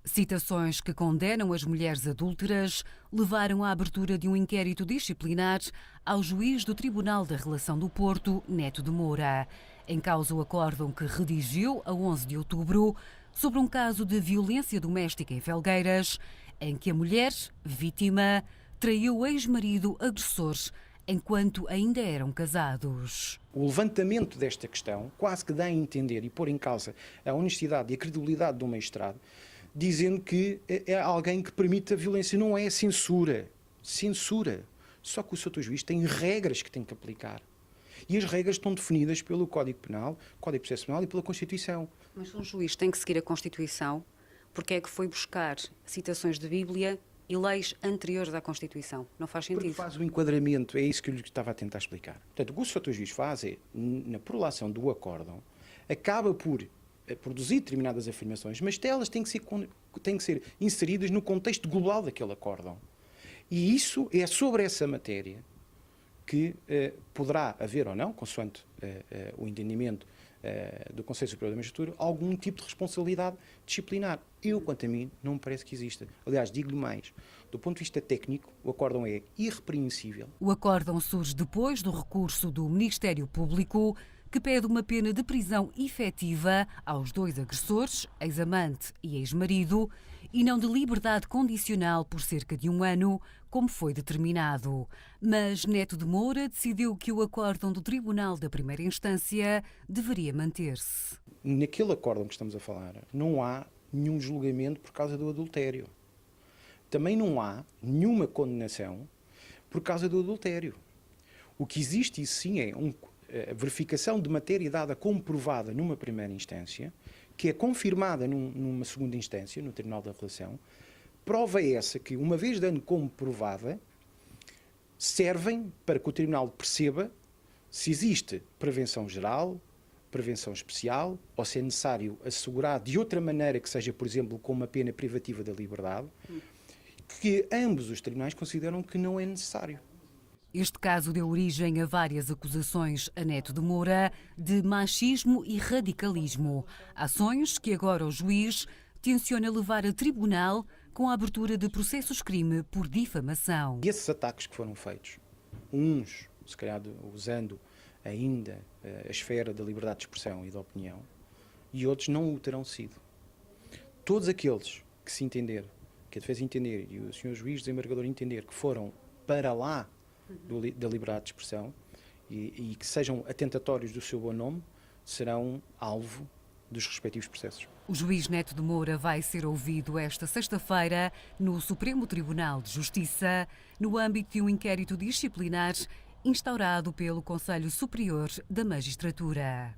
Citações que condenam as mulheres adúlteras levaram à abertura de um inquérito disciplinar ao juiz do Tribunal da Relação do Porto, Neto de Moura. Em causa o acórdão que redigiu a 11 de outubro sobre um caso de violência doméstica em Felgueiras, em que a mulher, vítima, traiu o ex-marido agressor enquanto ainda eram casados. O levantamento desta questão quase que dá a entender e pôr em causa a honestidade e a credibilidade do magistrado, dizendo que é alguém que permite a violência. Não é censura. Censura. Só que o Sr. Juiz tem regras que tem que aplicar. E as regras estão definidas pelo Código Penal, Código de Processo Penal e pela Constituição. Mas um juiz tem que seguir a Constituição, porque é que foi buscar citações de Bíblia e leis anteriores à Constituição. Não faz sentido. Porque faz o enquadramento, é isso que eu lhe estava a tentar explicar. Portanto, o que o Sr. Juiz faz é, na prolação do acórdão, acaba por produzir determinadas afirmações, mas elas têm que ser inseridas no contexto global daquele acórdão. E isso é sobre essa matéria que poderá haver ou não, consoante o entendimento do Conselho Superior da Magistratura, algum tipo de responsabilidade disciplinar. Eu, quanto a mim, não me parece que exista. Aliás, digo-lhe mais, do ponto de vista técnico, o acórdão é irrepreensível. O acórdão surge depois do recurso do Ministério Público, que pede uma pena de prisão efetiva aos dois agressores, ex-amante e ex-marido, e não de liberdade condicional por cerca de 1 ano, como foi determinado. Mas Neto de Moura decidiu que o acórdão do Tribunal da Primeira Instância deveria manter-se. Naquele acórdão que estamos a falar, não há nenhum julgamento por causa do adultério. Também não há nenhuma condenação por causa do adultério. O que existe, isso sim, é a verificação de matéria dada comprovada numa primeira instância, que é confirmada numa segunda instância, no Tribunal da Relação. Prova essa que, uma vez dando como provada, servem para que o Tribunal perceba se existe prevenção geral, prevenção especial, ou se é necessário assegurar de outra maneira que seja, por exemplo, com uma pena privativa da liberdade, que ambos os tribunais consideram que não é necessário. Este caso deu origem a várias acusações a Neto de Moura de machismo e radicalismo. Ações que agora o juiz tenciona levar a tribunal com a abertura de processos-crime por difamação. E esses ataques que foram feitos, uns, se calhar usando ainda a esfera da liberdade de expressão e da opinião, e outros não o terão sido. Todos aqueles que se entender, que a defesa entender e o Sr. Juiz desembargador entender que foram para lá da liberdade de expressão e que sejam atentatórios do seu bom nome, serão alvo dos respectivos processos. O juiz Neto de Moura vai ser ouvido esta sexta-feira no Supremo Tribunal de Justiça, no âmbito de um inquérito disciplinar instaurado pelo Conselho Superior da Magistratura.